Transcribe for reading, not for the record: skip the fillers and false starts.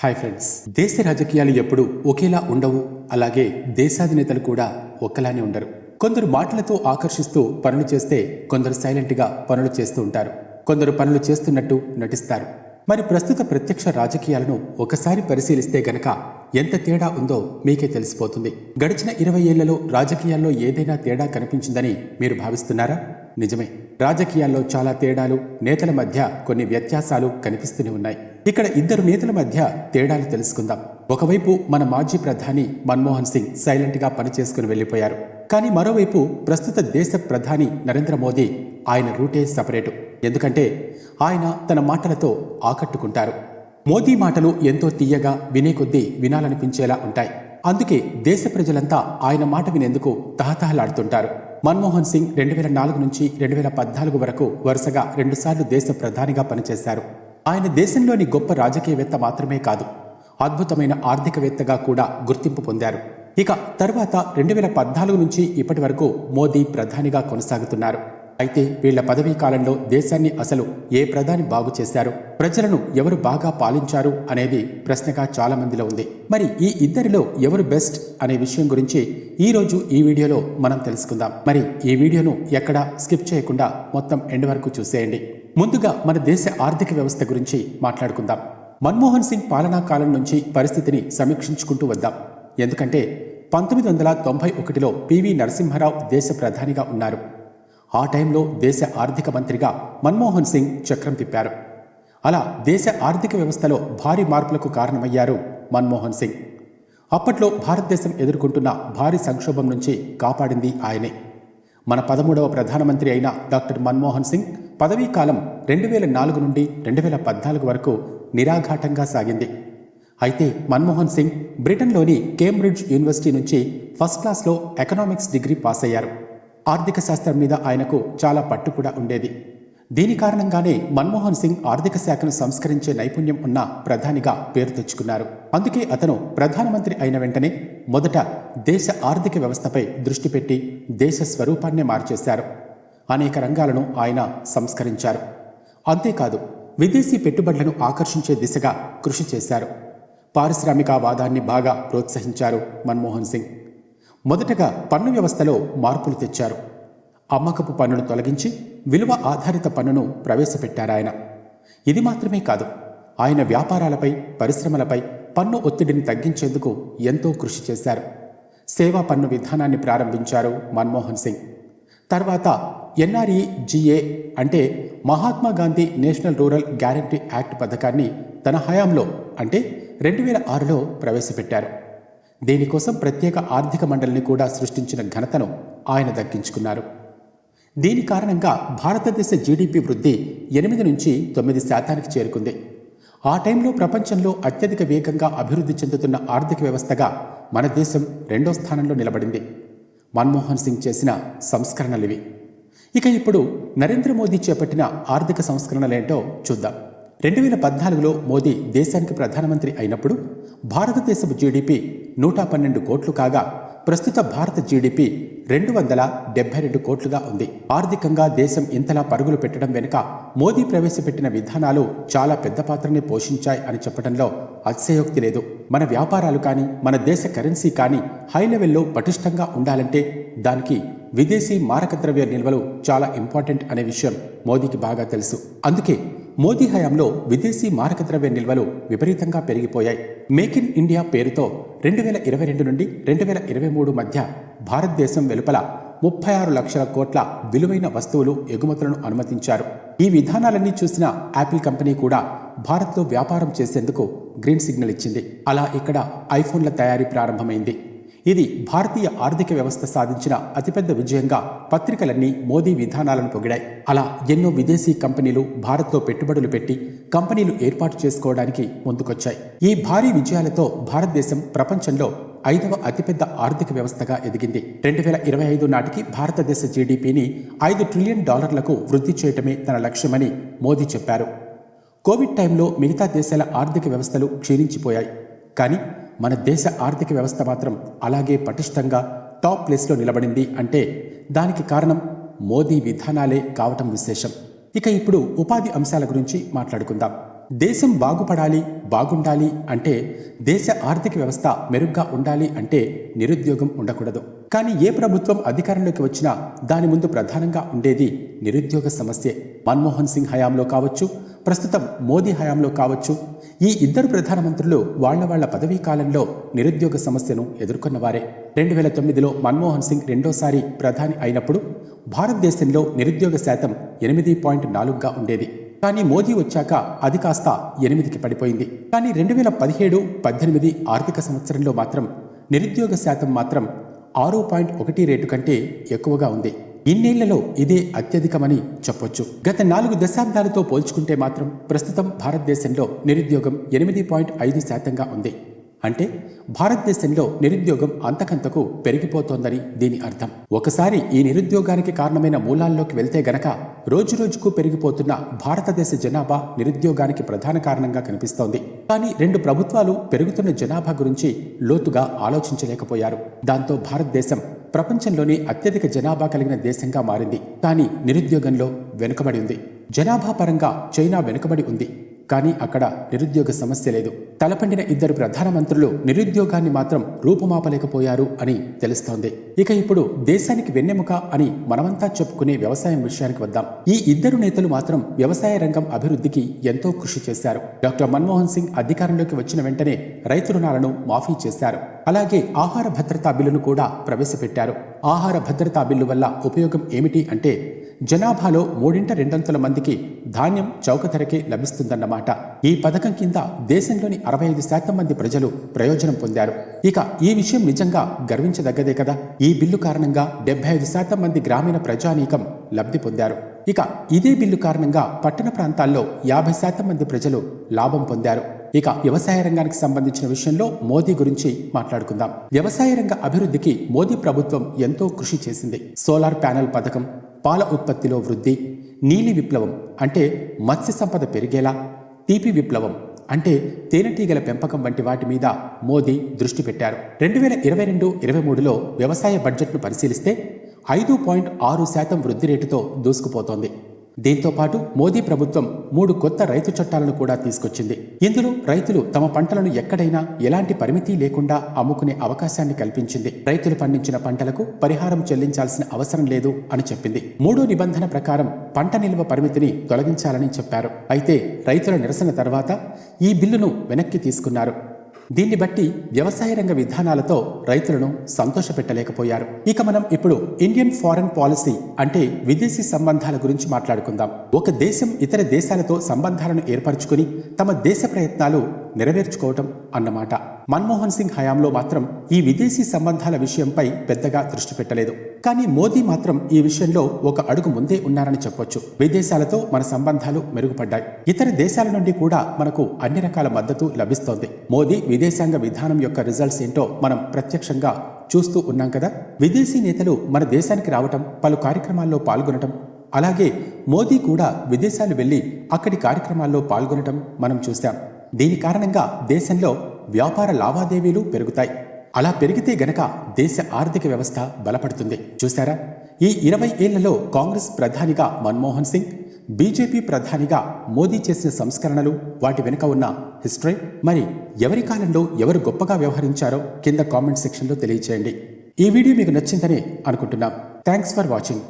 Hi friends, దేశ రాజకీయాలు ఎప్పుడు ఒకేలా ఉండవు. అలాగే దేశాధినేతలు కూడా ఒక్కలానే ఉండరు. కొందరు మాటలతో ఆకర్షిస్తూ పనులు చేస్తే కొందరు సైలెంట్గా పనులు చేస్తూ ఉంటారు. కొందరు పనులు చేస్తున్నట్టు నటిస్తారు. మరి ప్రస్తుత ప్రత్యక్ష రాజకీయాలను ఒకసారి పరిశీలిస్తే గనక ఎంత తేడా ఉందో మీకే తెలిసిపోతుంది. గడిచిన 20 ఏళ్లలో రాజకీయాల్లో ఏదైనా తేడా కనిపించిందని మీరు భావిస్తున్నారా? నిజమే, రాజకీయాల్లో చాలా తేడాలు, నేతల మధ్య కొన్ని వ్యత్యాసాలు కనిపిస్తూనే ఉన్నాయి. ఇక్కడ ఇద్దరు నేతల మధ్య తేడాలు తెలుసుకుందాం. ఒకవైపు మన మాజీ ప్రధాని మన్మోహన్ సింగ్ సైలెంట్గా పనిచేసుకుని వెళ్లిపోయారు. కానీ మరోవైపు ప్రస్తుత దేశ ప్రధాని నరేంద్ర మోదీ, ఆయన రూటే సపరేటు. ఎందుకంటే ఆయన తన మాటలతో ఆకట్టుకుంటారు. మోదీ మాటలు ఎంతో తీయగా, వినే కొద్దీ వినాలనిపించేలా ఉంటాయి. అందుకే దేశ ప్రజలంతా ఆయన మాట వినేందుకు తహతహలాడుతుంటారు. మన్మోహన్ సింగ్ 2004 నుంచి 2014 వరకు వరుసగా 2 సార్లు దేశ ప్రధానిగా పనిచేశారు. ఆయన దేశంలోని గొప్ప రాజకీయవేత్త మాత్రమే కాదు, అద్భుతమైన ఆర్థికవేత్తగా కూడా గుర్తింపు పొందారు. ఇక తర్వాత 2014 నుంచి ఇప్పటి వరకు మోదీ ప్రధానిగా కొనసాగుతున్నారు. అయితే వీళ్ల పదవీ కాలంలో దేశాన్ని అసలు ఏ ప్రధాని బాగు చేశారు, ప్రజలను ఎవరు బాగా పాలించారు అనేది ప్రశ్నగా చాలా మందిలో ఉంది. మరి ఈ ఇద్దరిలో ఎవరు బెస్ట్ అనే విషయం గురించి ఈ రోజు ఈ వీడియోలో మనం తెలుసుకుందాం. మరి ఈ వీడియోను ఎక్కడా స్కిప్ చేయకుండా మొత్తం ఎండ్ వరకు చూసేయండి. ముందుగా మన దేశ ఆర్థిక వ్యవస్థ గురించి మాట్లాడుకుందాం. మన్మోహన్ సింగ్ పాలనా కాలం నుంచి పరిస్థితిని సమీక్షించుకుంటూ వద్దాం. ఎందుకంటే 1991లో పివి నరసింహారావు దేశ ప్రధానిగా ఉన్నారు. ఆ టైంలో దేశ ఆర్థిక మంత్రిగా మన్మోహన్ సింగ్ చక్రం తిప్పారు. అలా దేశ ఆర్థిక వ్యవస్థలో భారీ మార్పులకు కారణమయ్యారు మన్మోహన్ సింగ్. అప్పట్లో భారతదేశం ఎదుర్కొంటున్న భారీ సంక్షోభం నుంచి కాపాడింది ఆయనే. మన 13వ ప్రధానమంత్రి అయిన డాక్టర్ మన్మోహన్ సింగ్ పదవీ కాలం 2004 నుండి 2014 వరకు నిరాఘాటంగా సాగింది. అయితే మన్మోహన్ సింగ్ బ్రిటన్లోని కేంబ్రిడ్జ్ యూనివర్సిటీ నుంచి ఫస్ట్ క్లాస్లో ఎకనామిక్స్ డిగ్రీ పాస్ అయ్యారు. ఆర్థిక శాస్త్రం మీద ఆయనకు చాలా పట్టు కూడా ఉండేది. దీని కారణంగానే మన్మోహన్ సింగ్ ఆర్థిక శాఖను సంస్కరించే నైపుణ్యం ఉన్న ప్రధానిగా పేరు తెచ్చుకున్నారు. అందుకే అతను ప్రధానమంత్రి అయిన వెంటనే మొదట దేశ ఆర్థిక వ్యవస్థపై దృష్టి పెట్టి దేశ స్వరూపాన్నే మార్చేశారు. అనేక రంగాలను ఆయన సంస్కరించారు. అంతేకాదు, విదేశీ పెట్టుబడులను ఆకర్షించే దిశగా కృషి చేశారు. పారిశ్రామికవాదాన్ని బాగా ప్రోత్సహించారు మన్మోహన్ సింగ్. మొదటగా పన్ను వ్యవస్థలో మార్పులు తెచ్చారు. అమ్మకపు పన్నును తొలగించి విలువ ఆధారిత పన్నును ప్రవేశపెట్టారాయన. ఇది మాత్రమే కాదు, ఆయన వ్యాపారాలపై, పరిశ్రమలపై పన్ను ఒత్తిడిని తగ్గించేందుకు ఎంతో కృషి చేశారు. సేవా పన్ను విధానాన్ని ప్రారంభించారు మన్మోహన్ సింగ్. తర్వాత NREGA అంటే Mahatma Gandhi national rural guarantee act పథకాన్ని తన హయాంలో అంటే 2006లో ప్రవేశపెట్టారు. దీనికోసం ప్రత్యేక ఆర్థిక మండలిని కూడా సృష్టించిన ఘనతను ఆయన దక్కించుకున్నారు. దీని కారణంగా భారతదేశ జీడీపీ వృద్ధి 8 నుంచి 9% చేరుకుంది. ఆ టైంలో ప్రపంచంలో అత్యధిక వేగంగా అభివృద్ధి చెందుతున్న ఆర్థిక వ్యవస్థగా మన దేశం 2వ స్థానంలో నిలబడింది. మన్మోహన్ సింగ్ చేసిన సంస్కరణలివి. ఇక ఇప్పుడు నరేంద్ర మోదీ చేపట్టిన ఆర్థిక సంస్కరణలేంటో చూద్దాం. 2014లో మోదీ దేశానికి ప్రధానమంత్రి అయినప్పుడు భారతదేశపు జీడీపీ 112 కోట్లు కాగా ప్రస్తుత భారత జీడీపీ 272 కోట్లుగా ఉంది. ఆర్థికంగా దేశం ఇంతలా పరుగులు పెట్టడం వెనుక మోదీ ప్రవేశపెట్టిన విధానాలు చాలా పెద్ద పాత్రని పోషించాయి అని చెప్పడంలో అతిశయోక్తి లేదు. మన వ్యాపారాలు కానీ, మన దేశ కరెన్సీ కానీ హై లెవెల్లో పటిష్టంగా ఉండాలంటే దానికి విదేశీ మారక ద్రవ్య నిల్వలు చాలా ఇంపార్టెంట్ అనే విషయం మోదీకి బాగా తెలుసు. అందుకే మోదీ హయాంలో విదేశీ మారక ద్రవ్య నిల్వలు విపరీతంగా పెరిగిపోయాయి. మేక్ ఇన్ ఇండియా పేరుతో 2022 నుండి 2023 మధ్య భారతదేశం వెలుపల 36 లక్షల కోట్ల విలువైన వస్తువులు ఎగుమతులను అనుమతించారు. ఈ విధానాలన్నీ చూసిన యాపిల్ కంపెనీ కూడా భారత్లో వ్యాపారం చేసేందుకు గ్రీన్ సిగ్నల్ ఇచ్చింది. అలా ఇక్కడ ఐఫోన్ల తయారీ ప్రారంభమైంది. ఇది భారతీయ ఆర్థిక వ్యవస్థ సాధించిన అతిపెద్ద విజయంగా పత్రికలన్నీ మోదీ విధానాలను పొగిడాయి. అలా ఎన్నో విదేశీ కంపెనీలు భారత్లో పెట్టుబడులు పెట్టి కంపెనీలు ఏర్పాటు చేసుకోవడానికి ముందుకొచ్చాయి. ఈ భారీ విజయాలతో భారతదేశం ప్రపంచంలో 5వ అతిపెద్ద ఆర్థిక వ్యవస్థగా ఎదిగింది. 2025 నాటికి భారతదేశ జీడీపీని $5 ట్రిలియన్ వృద్ధి చేయటమే తన లక్ష్యమని మోదీ చెప్పారు. కోవిడ్ టైంలో మిగతా దేశాల ఆర్థిక వ్యవస్థలు క్షీణించిపోయాయి. కానీ మన దేశ ఆర్థిక వ్యవస్థ మాత్రం అలాగే పటిష్టంగా టాప్ ప్లేస్లో నిలబడింది అంటే దానికి కారణం మోదీ విధానాలే కావటం విశేషం. ఇక ఇప్పుడు ఉపాధి అంశాల గురించి మాట్లాడుకుందాం. దేశం బాగుపడాలి, బాగుండాలి అంటే, దేశ ఆర్థిక వ్యవస్థ మెరుగ్గా ఉండాలి అంటే నిరుద్యోగం ఉండకూడదు. కానీ ఏ ప్రభుత్వం అధికారంలోకి వచ్చినా దాని ముందు ప్రధానంగా ఉండేది నిరుద్యోగ సమస్యే. మన్మోహన్ సింగ్ హయాంలో కావచ్చు, ప్రస్తుతం మోదీ హయాంలో కావచ్చు, ఈ ఇద్దరు ప్రధానమంత్రులు వాళ్ల పదవీ కాలంలో నిరుద్యోగ సమస్యను ఎదుర్కొన్నవారే. 2009లో మన్మోహన్ సింగ్ రెండోసారి ప్రధాని అయినప్పుడు భారతదేశంలో నిరుద్యోగ శాతం 8.4గా ఉండేది. కానీ మోదీ వచ్చాక అది కాస్త 8కి పడిపోయింది. కానీ 2017-18 ఆర్థిక సంవత్సరంలో మాత్రం నిరుద్యోగ శాతం మాత్రం 6.1 రేటు కంటే ఎక్కువగా ఉంది. ఇన్నేళ్లలో ఇదే అత్యధికమని చెప్పొచ్చు. గత 4 దశాబ్దాలతో పోల్చుకుంటే మాత్రం ప్రస్తుతం భారతదేశంలో నిరుద్యోగం 8.5%గా ఉంది. అంటే భారతదేశంలో నిరుద్యోగం అంతకంతకు పెరిగిపోతోందని దీని అర్థం. ఒకసారి ఈ నిరుద్యోగానికి కారణమైన మూలాల్లోకి వెళ్తే గనక రోజురోజుకు పెరిగిపోతున్న భారతదేశ జనాభా నిరుద్యోగానికి ప్రధాన కారణంగా కనిపిస్తోంది. కానీ 2 ప్రభుత్వాలు పెరుగుతున్న జనాభా గురించి లోతుగా ఆలోచించలేకపోయారు. దాంతో భారతదేశం ప్రపంచంలోనే అత్యధిక జనాభా కలిగిన దేశంగా మారింది. కానీ నిరుద్యోగంలో వెనుకబడి ఉంది. జనాభా పరంగా చైనా వెనుకబడి ఉంది. కానీ అక్కడ నిరుద్యోగ సమస్య లేదు. తలపండిన ఇద్దరు ప్రధానమంత్రులు నిరుద్యోగాన్ని మాత్రం రూపుమాపలేకపోయారు అని తెలుస్తోంది. ఇక ఇప్పుడు దేశానికి వెన్నెముక అని మనమంతా చెప్పుకునే వ్యవసాయం విషయానికి వద్దాం. ఈ ఇద్దరు నేతలు మాత్రం వ్యవసాయ రంగం అభివృద్ధికి ఎంతో కృషి చేశారు. డాక్టర్ మన్మోహన్ సింగ్ అధికారంలోకి వచ్చిన వెంటనే రైతు రుణాలను మాఫీ చేశారు. అలాగే ఆహార భద్రతా బిల్లును కూడా ప్రవేశపెట్టారు. ఆహార భద్రతా బిల్లు వల్ల ఉపయోగం ఏమిటి అంటే, జనాభాలో 3/2 మందికి ధాన్యం చౌక ధరకే లభిస్తుందన్నమాట. ఈ పథకం కింద దేశంలోని 65% మంది ప్రజలు ప్రయోజనం పొందారు. ఇక ఈ విషయం నిజంగా గర్వించదగ్గదే కదా. ఈ బిల్లు కారణంగా 75% మంది గ్రామీణ ప్రజానీకం లబ్ధి పొందారు. ఇక ఇదే బిల్లు కారణంగా పట్టణ ప్రాంతాల్లో 50% మంది ప్రజలు లాభం పొందారు. ఇక వ్యవసాయ రంగానికి సంబంధించిన విషయంలో మోదీ గురించి మాట్లాడుకుందాం. వ్యవసాయ రంగ అభివృద్ధికి మోదీ ప్రభుత్వం ఎంతో కృషి చేసింది. సోలార్ ప్యానెల్ పథకం, పాల ఉత్పత్తిలో వృద్ధి, నీలి విప్లవం అంటే మత్స్య సంపద పెరిగేలా, తీపి విప్లవం అంటే తేనెటీగల పెంపకం వంటి వాటి మీద మోదీ దృష్టి పెట్టారు. 2022-23లో వ్యవసాయ బడ్జెట్ను పరిశీలిస్తే 5.6% వృద్ధి రేటుతో దూసుకుపోతోంది. దీంతో పాటు మోదీ ప్రభుత్వం 3 కొత్త రైతు చట్టాలను కూడా తీసుకొచ్చింది. ఇందులో రైతులు తమ పంటలను ఎక్కడైనా ఎలాంటి పరిమితి లేకుండా అమ్ముకునే అవకాశాన్ని కల్పించింది. రైతులు పండించిన పంటలకు పరిహారం చెల్లించాల్సిన అవసరం లేదు అని చెప్పింది. 3వ నిబంధన ప్రకారం పంట నిల్వ పరిమితిని తొలగించాలని చెప్పారు. అయితే రైతుల నిరసన తర్వాత ఈ బిల్లును వెనక్కి తీసుకున్నారు. దీన్ని బట్టి వ్యవసాయ రంగ విధానాలతో రైతులను సంతోషపెట్టలేకపోయారు. ఇక మనం ఇప్పుడు ఇండియన్ ఫారెన్ పాలసీ అంటే విదేశీ సంబంధాల గురించి మాట్లాడుకుందాం. ఒక దేశం ఇతర దేశాలతో సంబంధాలను ఏర్పరచుకుని తమ దేశ ప్రయత్నాలు నెరవేర్చుకోవటం అన్నమాట. మన్మోహన్ సింగ్ హయాంలో మాత్రం ఈ విదేశీ సంబంధాల విషయంపై పెద్దగా దృష్టి పెట్టలేదు. కానీ మోదీ మాత్రం ఈ విషయంలో ఒక అడుగు ముందే ఉన్నారని చెప్పొచ్చు. విదేశాలతో మన సంబంధాలు మెరుగుపడ్డాయి. ఇతర దేశాల నుండి కూడా మనకు అన్ని రకాల మద్దతు లభిస్తోంది. మోదీ విదేశాంగ విధానం యొక్క రిజల్ట్స్ ఏంటో మనం ప్రత్యక్షంగా చూస్తూ ఉన్నాం కదా. విదేశీ నేతలు మన దేశానికి రావటం, పలు కార్యక్రమాల్లో పాల్గొనటం, అలాగే మోదీ కూడా విదేశాలు వెళ్లి అక్కడి కార్యక్రమాల్లో పాల్గొనటం మనం చూశాం. దీని కారణంగా దేశంలో వ్యాపార లావాదేవీలు పెరుగుతాయి. అలా పెరిగితే గనక దేశ ఆర్థిక వ్యవస్థ బలపడుతుంది. చూశారా, ఈ 20 ఏళ్లలో కాంగ్రెస్ ప్రధానిగా మన్మోహన్ సింగ్, బీజేపీ ప్రధానిగా మోదీ చేసిన సంస్కరణలు, వాటి వెనుక ఉన్న హిస్టరీ, మరి ఎవరి కాలంలో ఎవరు గొప్పగా వ్యవహరించారో కింద కామెంట్ సెక్షన్లో తెలియచేయండి. ఈ వీడియో మీకు నచ్చిందని అనుకుంటున్నాం. Thanks for watching.